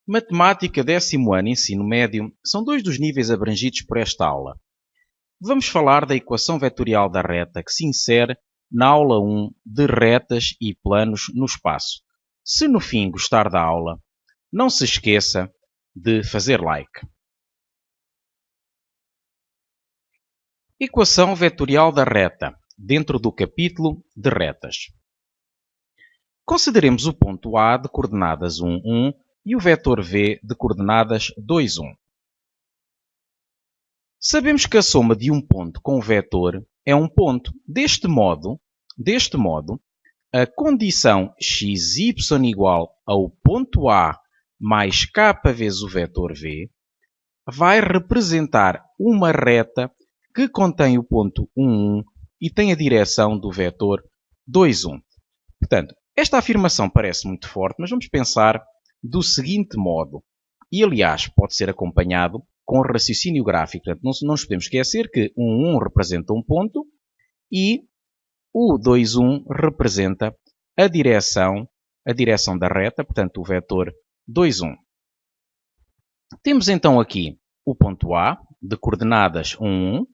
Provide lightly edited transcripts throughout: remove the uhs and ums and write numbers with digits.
Matemática, 10º ano, ensino médio, são dois dos níveis abrangidos por esta aula. Vamos falar da equação vetorial da reta que se insere na aula 1 de retas e planos no espaço. Se no fim gostar da aula, não se esqueça de fazer like. Equação vetorial da reta, dentro do capítulo de retas. Consideremos o ponto A de coordenadas 1, 1 e o vetor V de coordenadas 2, 1. Sabemos que a soma de um ponto com o vetor é um ponto. Deste modo, a condição xy igual ao ponto A mais k vezes o vetor V vai representar uma reta que contém o ponto 1, 1 e tem a direção do vetor 2, 1. Portanto, esta afirmação parece muito forte, mas vamos pensar do seguinte modo. E, aliás, pode ser acompanhado com raciocínio gráfico. Portanto, não nos podemos esquecer que 1, 1 representa um ponto e o 2, 1 representa a direção da reta, portanto, o vetor 2, 1. Temos então aqui o ponto A de coordenadas 1, 1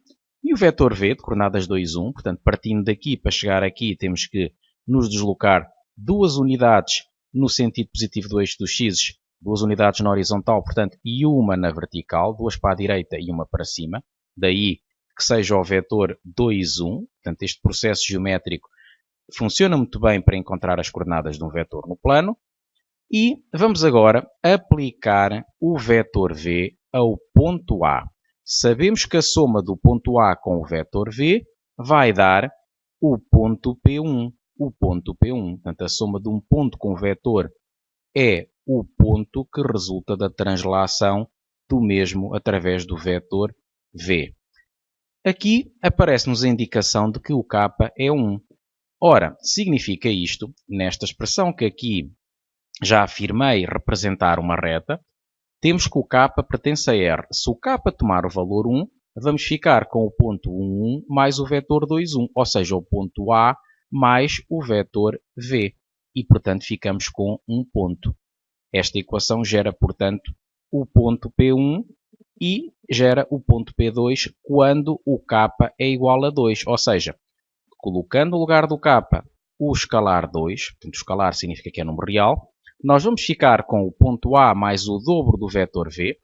e o vetor V de coordenadas 2, 1. Portanto, partindo daqui para chegar aqui, temos que nos deslocar duas unidades no sentido positivo do eixo dos x, duas unidades na horizontal, portanto, e uma na vertical, duas para a direita e uma para cima. Daí que seja o vetor 2, 1. Portanto, este processo geométrico funciona muito bem para encontrar as coordenadas de um vetor no plano. E vamos agora aplicar o vetor V ao ponto A. Sabemos que a soma do ponto A com o vetor V vai dar o ponto P1. O ponto P1. Portanto, a soma de um ponto com o vetor é o ponto que resulta da translação do mesmo através do vetor V. Aqui aparece-nos a indicação de que o k é 1. Ora, significa isto, nesta expressão que aqui já afirmei representar uma reta, temos que o k pertence a R. Se o k tomar o valor 1, vamos ficar com o ponto 1, 1 mais o vetor 2, 1, ou seja, o ponto A mais o vetor V. E, portanto, ficamos com um ponto. Esta equação gera, portanto, o ponto P1 e gera o ponto P2 quando o k é igual a 2. Ou seja, colocando no lugar do k o escalar 2, portanto, o escalar significa que é número real, nós vamos ficar com o ponto A mais o dobro do vetor V.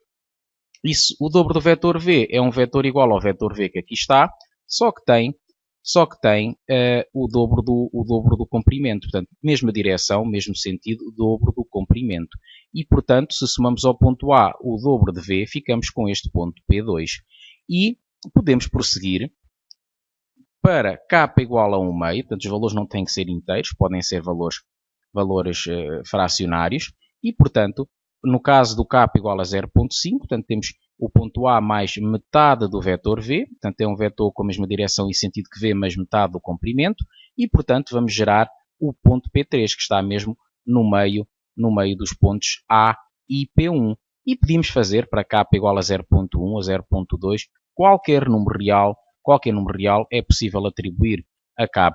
Isso, o dobro do vetor V é um vetor igual ao vetor V que aqui está, só que tem o dobro do comprimento. Portanto, mesma direção, mesmo sentido, o dobro do comprimento. E, portanto, se somamos ao ponto A o dobro de V, ficamos com este ponto P2. E podemos prosseguir para k igual a 1 meio. Portanto, os valores não têm que ser inteiros, podem ser valores fracionários. E, portanto, no caso do k igual a 0,5, portanto, temos o ponto A mais metade do vetor V, portanto é um vetor com a mesma direção e sentido que V, mas metade do comprimento, e portanto vamos gerar o ponto P3, que está mesmo no meio dos pontos A e P1. E podíamos fazer para k igual a 0,1 a 0,2, qualquer número real é possível atribuir a k,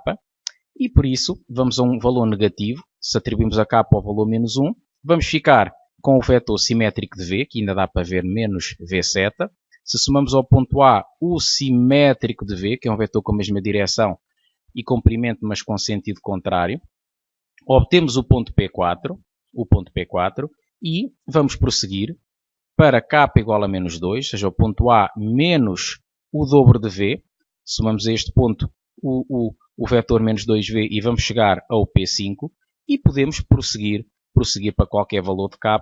e por isso vamos a um valor negativo. Se atribuímos a k ao valor menos 1, vamos ficar com o vetor simétrico de V, que ainda dá para ver menos V seta. Se somamos ao ponto A o simétrico de V, que é um vetor com a mesma direção e comprimento, mas com sentido contrário, obtemos o ponto P4, e vamos prosseguir para k igual a menos 2, ou seja, o ponto A menos o dobro de V. Somamos a este ponto o vetor menos 2V e vamos chegar ao P5 e podemos prosseguir para qualquer valor de k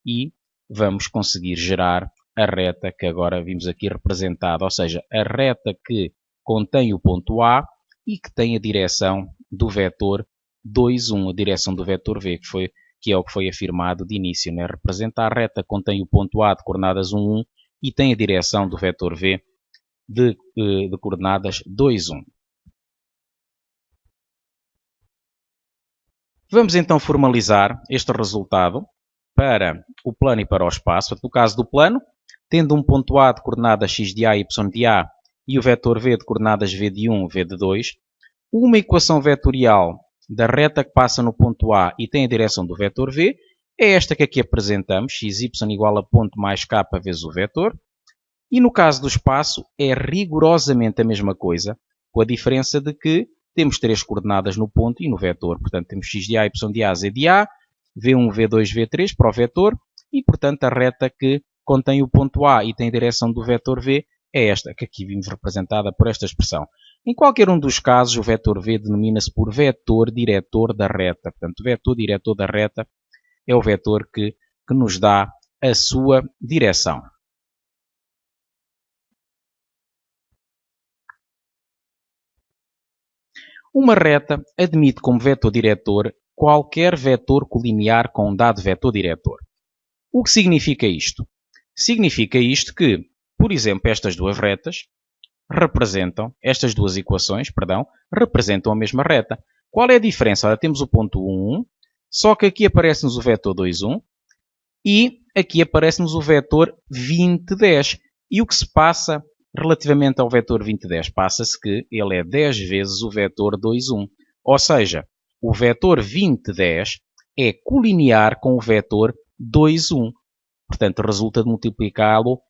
e vamos conseguir gerar a reta que agora vimos aqui representada, ou seja, a reta que contém o ponto A e que tem a direção do vetor 2, 1, a direção do vetor V, que é o que foi afirmado de início, né? Representa a reta que contém o ponto A de coordenadas 1, 1 e tem a direção do vetor V de coordenadas 2, 1. Vamos então formalizar este resultado para o plano e para o espaço. No caso do plano, tendo um ponto A de coordenadas x de A e y de A e o vetor V de coordenadas v de 1, v de 2, uma equação vetorial da reta que passa no ponto A e tem a direção do vetor V é esta que aqui apresentamos, xy igual a ponto mais k vezes o vetor. E no caso do espaço é rigorosamente a mesma coisa, com a diferença de que temos 3 coordenadas no ponto e no vetor. Portanto, temos x de A, y de A, z de A, v1, v2, v3 para o vetor e, portanto, a reta que contém o ponto A e tem a direção do vetor v é esta, que aqui vimos representada por esta expressão. Em qualquer um dos casos, o vetor v denomina-se por vetor diretor da reta. Portanto, o vetor diretor da reta é o vetor que nos dá a sua direção. Uma reta admite como vetor diretor qualquer vetor colinear com um dado vetor diretor. O que significa isto? Significa isto que, por exemplo, estas duas equações, representam a mesma reta. Qual é a diferença? Ora, temos o ponto 1, 1, só que aqui aparece-nos o vetor 2, 1 e aqui aparece-nos o vetor 20, 10. E o que se passa relativamente ao vetor 20, 10? Passa-se que ele é 10 vezes o vetor 2, 1. Ou seja, o vetor 20, 10 é colinear com o vetor 2, 1. Portanto, resulta de multiplicá-lo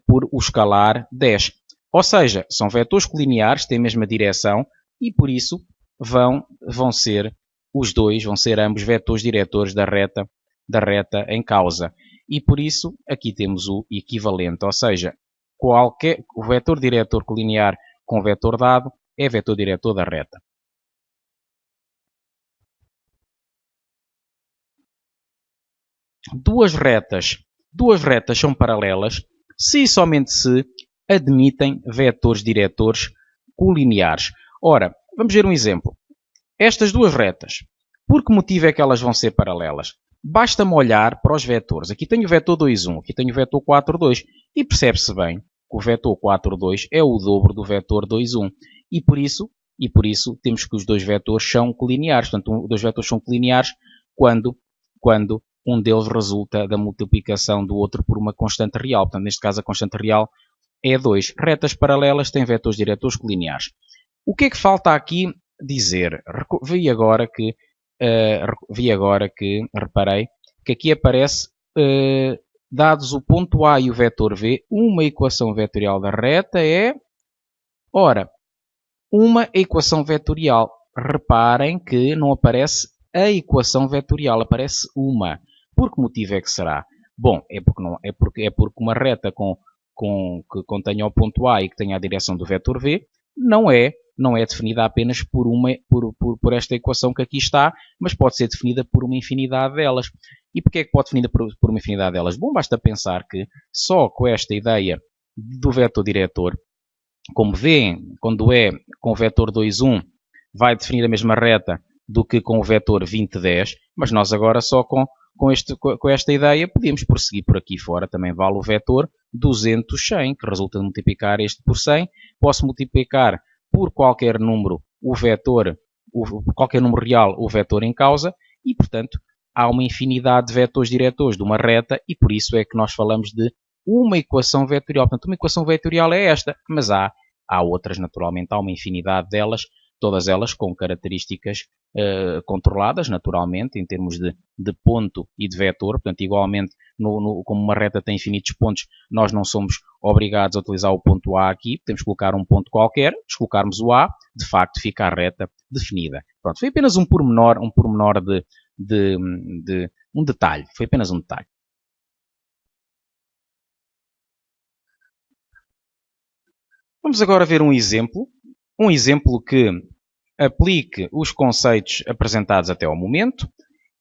por o escalar 10. Ou seja, são vetores colineares, têm a mesma direção e, por isso, vão ser ambos vetores diretores da reta em causa. E, por isso, aqui temos o equivalente. Ou seja, o vetor diretor colinear com o vetor dado é vetor diretor da reta. Duas retas são paralelas se e somente se admitem vetores diretores colineares. Ora, vamos ver um exemplo. Estas duas retas, por que motivo é que elas vão ser paralelas? Basta-me olhar para os vetores. Aqui tenho o vetor 2, 1, aqui tenho o vetor 4, 2. E percebe-se bem que o vetor 4, 2 é o dobro do vetor 2, 1. E por isso temos que os dois vetores são colineares. Portanto, os dois vetores são colineares quando um deles resulta da multiplicação do outro por uma constante real. Portanto, neste caso, a constante real é 2. Retas paralelas têm vetores diretores colineares. O que é que falta aqui dizer? Vi agora que reparei que aqui aparece, dados o ponto A e o vetor V, uma equação vetorial da reta é, ora, uma equação vetorial. Reparem que não aparece a equação vetorial, aparece uma. Por que motivo é que será? Bom, é porque uma reta que contenha o ponto A e que tenha a direção do vetor V não é definida apenas por esta equação que aqui está, mas pode ser definida por uma infinidade delas. E porquê é que pode ser definida por uma infinidade delas? Bom, basta pensar que só com esta ideia do vetor diretor, como vêem, quando é com o vetor 2, 1, vai definir a mesma reta do que com o vetor 20, 10, mas nós agora só com esta ideia podemos prosseguir por aqui fora. Também vale o vetor 200, 100, que resulta de multiplicar este por 100. Posso multiplicar por qualquer número qualquer número real o vetor em causa e, portanto, há uma infinidade de vetores diretores de uma reta e por isso é que nós falamos de uma equação vetorial. Portanto, uma equação vetorial é esta, mas há outras, naturalmente, há uma infinidade delas, todas elas com características controladas, naturalmente, em termos de ponto e de vetor. Portanto, igualmente, como uma reta tem infinitos pontos, nós não somos obrigados a utilizar o ponto A aqui. Podemos colocar um ponto qualquer, se colocarmos o A, de facto fica a reta definida. Pronto, foi apenas um pormenor um detalhe. Foi apenas um detalhe. Vamos agora ver um exemplo que aplique os conceitos apresentados até ao momento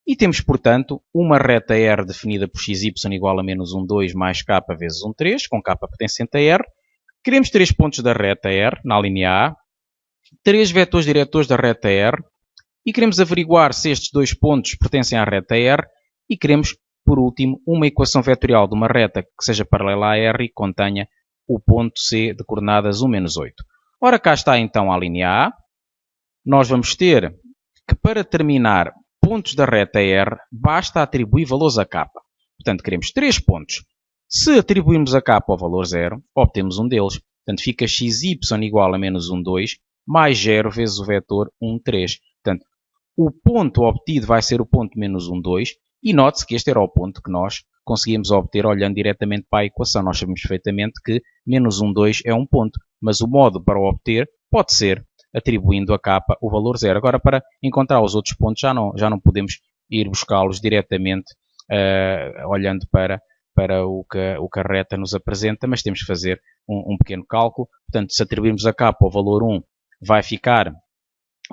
e temos, portanto, uma reta R definida por xy igual a menos 1, 2 mais k vezes 1, 3, com k pertencente a R. Queremos 3 pontos da reta R na linha A, 3 vetores diretores da reta R e queremos averiguar se estes 2 pontos pertencem à reta R e queremos, por último, uma equação vetorial de uma reta que seja paralela a R e que contenha o ponto C de coordenadas 1, menos 8. Ora, cá está então a linha A. Nós vamos ter que, para determinar pontos da reta R, basta atribuir valores a k. Portanto, queremos 3 pontos. Se atribuirmos a k o valor 0, obtemos um deles. Portanto, fica xy igual a menos 1, 2, mais 0 vezes o vetor 1, 3. Portanto, o ponto obtido vai ser o ponto menos 1, 2, E note-se que este era o ponto que nós conseguimos obter olhando diretamente para a equação. Nós sabemos perfeitamente que menos 1, 2 é um ponto, mas o modo para o obter pode ser atribuindo a k o valor 0. Agora, para encontrar os outros pontos, já não podemos ir buscá-los diretamente olhando para o que a reta nos apresenta, mas temos que fazer um pequeno cálculo. Portanto, se atribuirmos a k o valor 1, vai ficar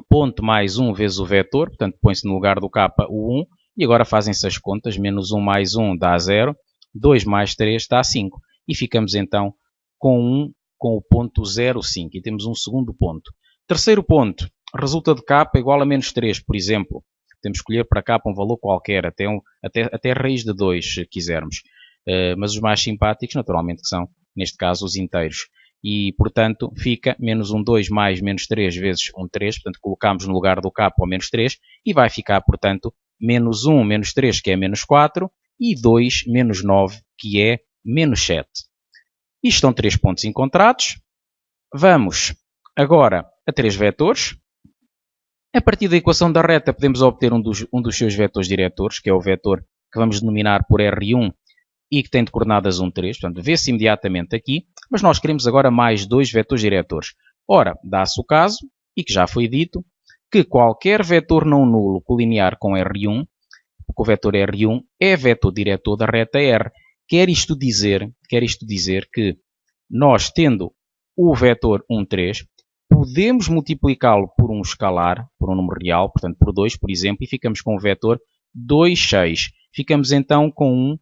ponto mais 1 vezes o vetor, portanto, põe-se no lugar do k o 1, e agora fazem-se as contas, menos 1 mais 1 dá 0, 2 mais 3 dá 5. E ficamos então com o ponto 0,5. E temos um segundo ponto. Terceiro ponto, resulta de k igual a menos 3, por exemplo. Temos que escolher para k um valor qualquer, até a raiz de 2, se quisermos. Mas os mais simpáticos, naturalmente, que são, neste caso, os inteiros. E, portanto, fica menos 1, 2 mais menos 3 vezes 1, 3. Portanto, colocamos no lugar do k o menos 3 e vai ficar, portanto, menos 1 menos 3, que é menos 4, e 2 menos 9, que é menos 7. Isto estão 3 pontos encontrados. Vamos agora a 3 vetores. A partir da equação da reta podemos obter um dos seus vetores diretores, que é o vetor que vamos denominar por R1 e que tem de coordenadas 1, 3. Portanto, vê-se imediatamente aqui, mas nós queremos agora mais 2 vetores diretores. Ora, dá-se o caso, e que já foi dito, que qualquer vetor não nulo colinear com R1, porque o vetor R1 é vetor diretor da reta R. Quer isto dizer que nós, tendo o vetor 1, 3, podemos multiplicá-lo por um escalar, por um número real, portanto por 2, por exemplo, e ficamos com o vetor 2, 6. Ficamos então com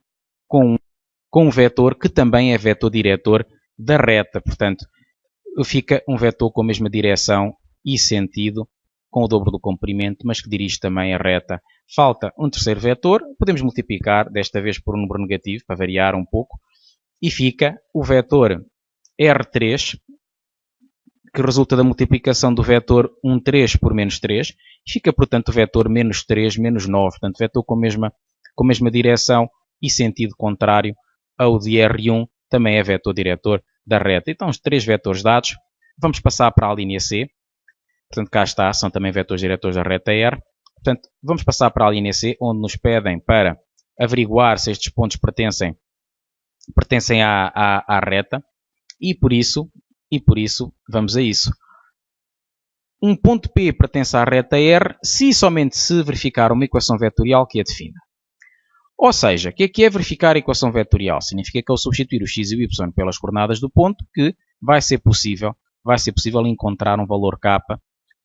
um vetor que também é vetor diretor da reta. Portanto, fica um vetor com a mesma direção e sentido, com o dobro do comprimento, mas que dirige também a reta. Falta um terceiro vetor, podemos multiplicar, desta vez por um número negativo, para variar um pouco, e fica o vetor R3, que resulta da multiplicação do vetor 1, 3 por menos 3, e fica, portanto, o vetor menos 3, menos 9, portanto, vetor com a mesma direção e sentido contrário ao de R1, também é vetor diretor da reta. Então, os 3 vetores dados, vamos passar para a linha C. Portanto, cá está, são também vetores diretores da reta R. Portanto, vamos passar para a linha C, onde nos pedem para averiguar se estes pontos pertencem à reta. E por isso, vamos a isso. Um ponto P pertence à reta R se e somente se verificar uma equação vetorial que a defina. Ou seja, o que é verificar a equação vetorial? Significa que ao substituir o x e o y pelas coordenadas do ponto, que vai ser possível encontrar um valor k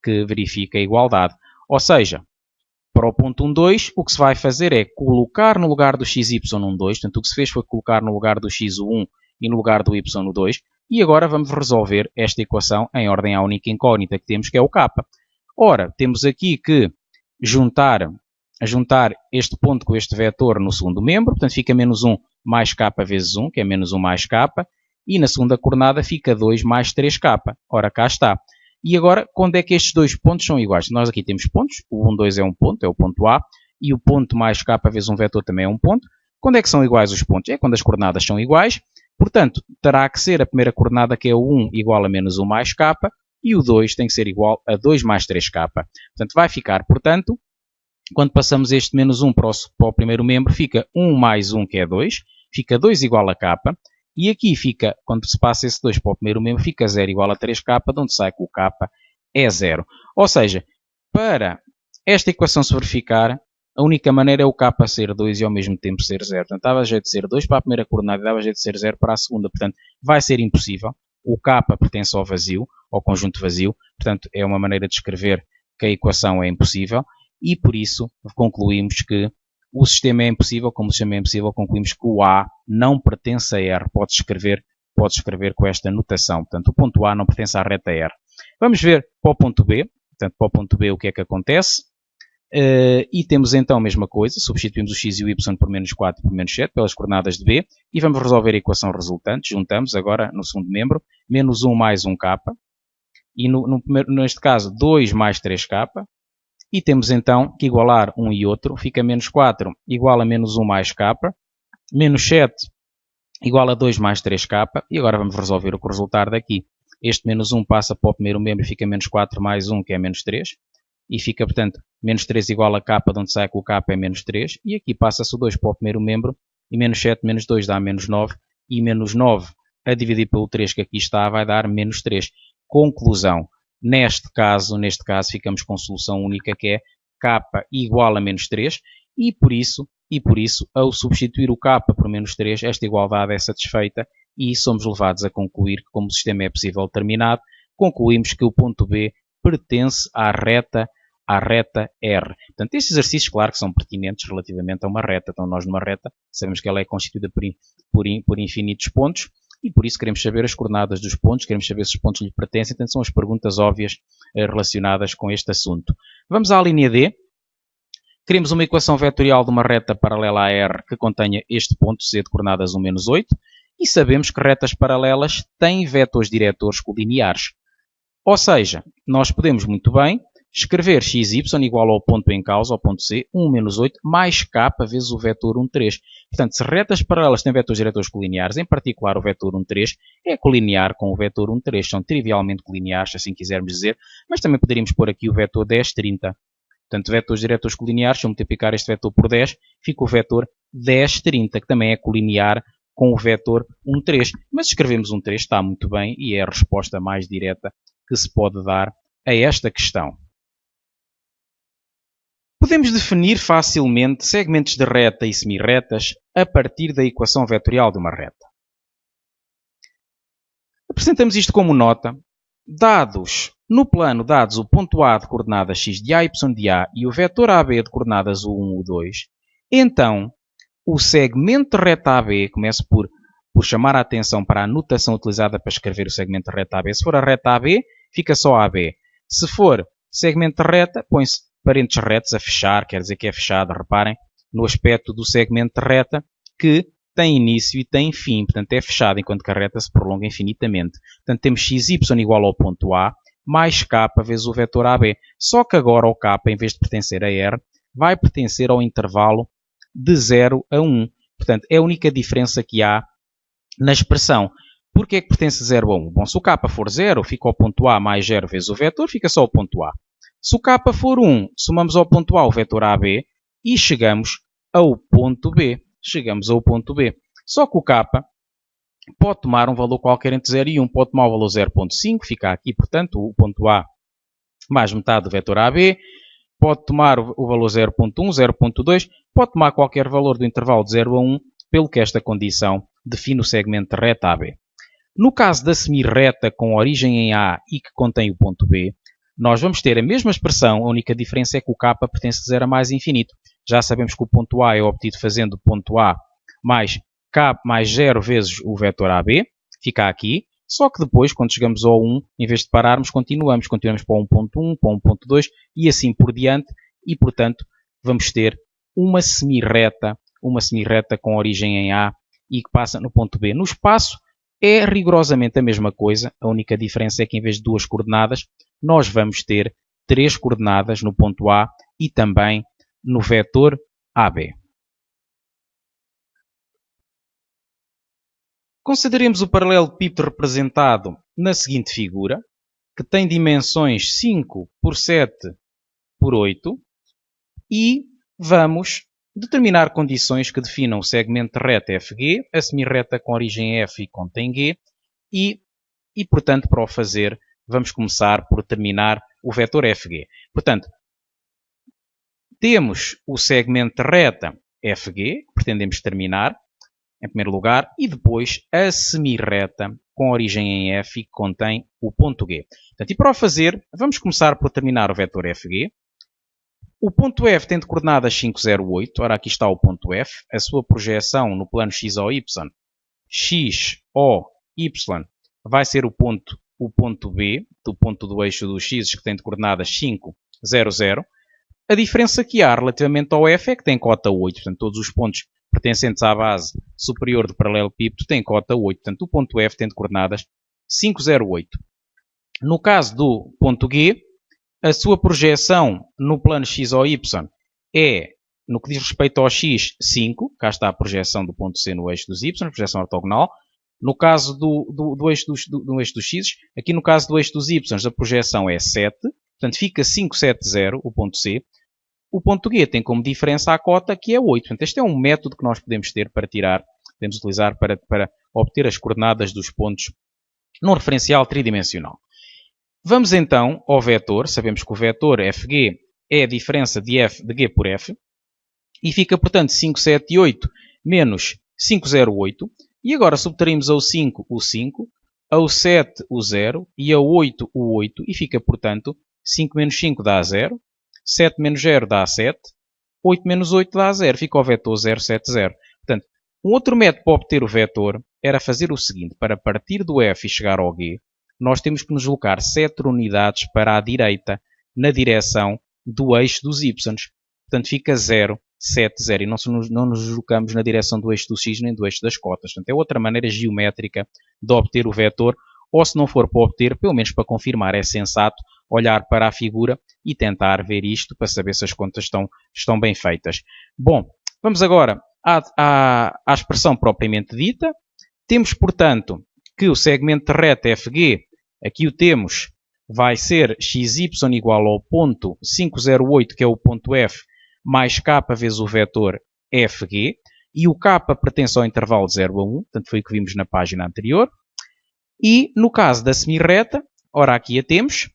que verifica a igualdade. Ou seja, para o ponto 1, 2, o que se vai fazer é colocar no lugar do xy 1, 2, portanto o que se fez foi colocar no lugar do x o 1 e no lugar do y o 2, e agora vamos resolver esta equação em ordem à única incógnita que temos, que é o k. Ora, temos aqui que juntar este ponto com este vetor no segundo membro, portanto fica menos 1 mais k vezes 1, que é menos 1 mais k, e na segunda coordenada fica 2 mais 3k. Ora, cá está. E agora, quando é que estes dois pontos são iguais? Nós aqui temos pontos, o 1, 2 é um ponto, é o ponto A, e o ponto mais k vezes um vetor também é um ponto. Quando é que são iguais os pontos? É quando as coordenadas são iguais. Portanto, terá que ser a primeira coordenada, que é o 1, igual a menos 1 mais k, e o 2 tem que ser igual a 2 mais 3k. Portanto, vai ficar, portanto, quando passamos este menos 1 para o primeiro membro, fica 1 mais 1, que é 2, fica 2 igual a k, e aqui fica, quando se passa esse 2 para o primeiro membro, fica 0 igual a 3k, de onde sai que o k é 0. Ou seja, para esta equação se verificar, a única maneira é o k ser 2 e ao mesmo tempo ser 0. Portanto, dava jeito de ser 2 para a primeira coordenada e dava jeito de ser 0 para a segunda. Portanto, vai ser impossível. O k pertence ao vazio, ao conjunto vazio. Portanto, é uma maneira de escrever que a equação é impossível. E por isso, concluímos que o sistema é impossível. Como o sistema é impossível, concluímos que o A não pertence a R. Pode-se escrever com esta notação. Portanto, o ponto A não pertence à reta R. Vamos ver para o ponto B. Portanto, para o ponto B, o que é que acontece? E temos então a mesma coisa. Substituímos o x e o y por menos 4 e por menos 7 pelas coordenadas de B. E vamos resolver a equação resultante. Juntamos agora, no segundo membro, menos 1 mais 1k. E neste caso, 2 mais 3k. E temos então que igualar um e outro. Fica menos 4 igual a menos 1 mais k. Menos 7 igual a 2 mais 3k. E agora vamos resolver o que resultar daqui. Este menos 1 passa para o primeiro membro e fica menos 4 mais 1, que é menos 3. e fica, portanto, menos 3 igual a k, de onde sai que o k é menos 3, e aqui passa-se o 2 para o primeiro membro, e menos 7 menos 2 dá menos 9, e menos 9 a dividir pelo 3 que aqui está vai dar menos 3. Conclusão, neste caso ficamos com solução única que é k igual a menos 3, e por isso, ao substituir o k por menos 3, esta igualdade é satisfeita e somos levados a concluir que, como o sistema é possível determinado, concluímos que o ponto B pertence à reta R. Portanto, estes exercícios, claro que são pertinentes relativamente a uma reta. Então, nós numa reta sabemos que ela é constituída por infinitos pontos e por isso queremos saber as coordenadas dos pontos, queremos saber se os pontos lhe pertencem. Portanto, são as perguntas óbvias relacionadas com este assunto. Vamos à linha D. Queremos uma equação vetorial de uma reta paralela a R que contenha este ponto C de coordenadas 1, menos 8 e sabemos que retas paralelas têm vetores diretores colineares. Ou seja, nós podemos muito bem escrever xy igual ao ponto em causa, ao ponto C, 1 menos 8, mais k vezes o vetor 1, 3. Portanto, se retas paralelas têm vetores diretores colineares, em particular o vetor 1, 3, é colinear com o vetor 1, 3. São trivialmente colineares, se assim quisermos dizer, mas também poderíamos pôr aqui o vetor 10, 30. Portanto, vetores diretores colineares, se eu multiplicar este vetor por 10, fica o vetor 10, 30, que também é colinear com o vetor 1, 3. Mas escrevemos 1, 3, está muito bem e é a resposta mais direta que se pode dar a esta questão. Podemos definir facilmente segmentos de reta e semirretas a partir da equação vetorial de uma reta. Apresentamos isto como nota. No plano dados o ponto A de coordenadas x de A, y de A e o vetor AB de coordenadas U1, U2, então o segmento de reta AB, começo por chamar a atenção para a notação utilizada para escrever o segmento de reta AB. Se for a reta AB, fica só AB. Se for segmento de reta, põe-se parênteses retos a fechar, quer dizer que é fechado. Reparem no aspecto do segmento de reta que tem início e tem fim, portanto é fechado, enquanto que a reta se prolonga infinitamente. Portanto temos xy igual ao ponto A, mais k vezes o vetor AB. Só que agora o k, em vez de pertencer a R, vai pertencer ao intervalo de 0 a 1. Portanto, é a única diferença que há na expressão. Porquê é que pertence 0 a 1? Bom, se o k for 0, fica o ponto A mais 0 vezes o vetor, fica só o ponto A. Se o k for 1, somamos ao ponto A o vetor AB e chegamos ao ponto B. Só que o k pode tomar um valor qualquer entre 0 e 1. Pode tomar o valor 0.5, fica aqui, portanto, o ponto A mais metade do vetor AB. Pode tomar o valor 0.1, 0.2. Pode tomar qualquer valor do intervalo de 0 a 1, pelo que esta condição define o segmento de reta AB. No caso da semirreta com origem em A e que contém o ponto B, nós vamos ter a mesma expressão, a única diferença é que o k pertence de 0 a mais infinito. Já sabemos que o ponto A é obtido fazendo o ponto A mais k mais 0 vezes o vetor AB, fica aqui, só que depois, quando chegamos ao 1, em vez de pararmos, continuamos para o 1.1, para o 1.2 e assim por diante, e portanto vamos ter uma semirreta com origem em A e que passa no ponto B. No espaço é rigorosamente a mesma coisa, a única diferença é que em vez de 2 coordenadas, nós vamos ter 3 coordenadas no ponto A e também no vetor AB. Consideremos o paralelepípedo representado na seguinte figura, que tem dimensões 5 por 7 por 8 e vamos determinar condições que definam o segmento de reta FG, a semirreta com origem F e contém G e portanto, para o fazer, vamos começar por determinar o vetor FG. Portanto, temos o segmento de reta FG, que pretendemos determinar, em primeiro lugar, e depois a semirreta com origem em F que contém o ponto G. Portanto, e para o fazer, vamos começar por determinar o vetor FG. O ponto F tem de coordenadas 5, 0, 8. Ora, aqui está o ponto F. A sua projeção no plano x ou y, x ou y, vai ser o ponto B, do ponto do eixo dos x, que tem de coordenadas 5, 0, 0. A diferença que há relativamente ao F é que tem cota 8. Portanto, todos os pontos pertencentes à base superior do paralelepípedo têm cota 8. Portanto, o ponto F tem de coordenadas 5, 0, 8. No caso do ponto G, a sua projeção no plano x ou y é, no que diz respeito ao x, 5. Cá está a projeção do ponto C no eixo dos y, projeção ortogonal. No caso do eixo dos x, aqui no caso do eixo dos y, a projeção é 7. Portanto, fica 570, o ponto C. O ponto G tem como diferença a cota, que é 8. Portanto, este é um método que nós podemos ter para tirar, podemos utilizar para obter as coordenadas dos pontos num referencial tridimensional. Vamos então ao vetor. Sabemos que o vetor FG é a diferença de F de G por F. E fica, portanto, 578 menos 508. E agora subtraímos ao 5 o 5, ao 7 o 0 e ao 8 o 8. E fica, portanto, 5 menos 5 dá 0. 7 menos 0 dá 7. 8 menos 8 dá 0. Fica o vetor 070. Portanto, um outro método para obter o vetor era fazer o seguinte. Para partir do F e chegar ao G, nós temos que nos deslocar 7 unidades para a direita, na direção do eixo dos y. Portanto, fica 0, 7, 0. E não nos deslocamos na direção do eixo do x nem do eixo das cotas. Portanto, é outra maneira geométrica de obter o vetor. Ou, se não for para obter, pelo menos para confirmar, é sensato olhar para a figura e tentar ver isto para saber se as contas estão bem feitas. Bom, vamos agora à expressão propriamente dita. Temos, portanto, que o segmento de reta FG, aqui o temos, vai ser xy igual ao ponto 508, que é o ponto F, mais k vezes o vetor FG, e o k pertence ao intervalo de 0 a 1, portanto foi o que vimos na página anterior. E no caso da semirreta, ora aqui a temos,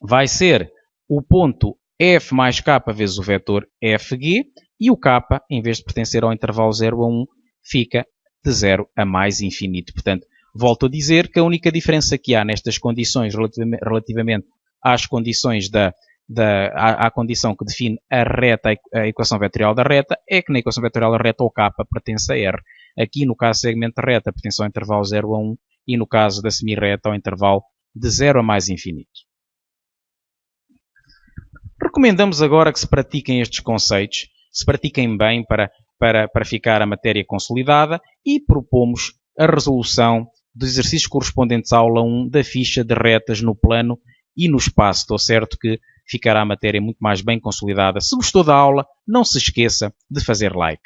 vai ser o ponto F mais k vezes o vetor FG, e o k, em vez de pertencer ao intervalo 0 a 1, fica de 0 a mais infinito. Portanto, volto a dizer que a única diferença que há nestas condições relativamente às condições à condição que define a reta, a equação vetorial da reta, é que na equação vetorial da reta o k pertence a R. Aqui, no caso do segmento de reta, pertence ao intervalo 0 a 1 e no caso da semirreta ao intervalo de 0 a mais infinito. Recomendamos agora que se pratiquem estes conceitos, se pratiquem bem para ficar a matéria consolidada e propomos a resolução dos exercícios correspondentes à aula 1 da ficha de retas no plano e no espaço. Estou certo que ficará a matéria muito mais bem consolidada. Se gostou da aula, não se esqueça de fazer like.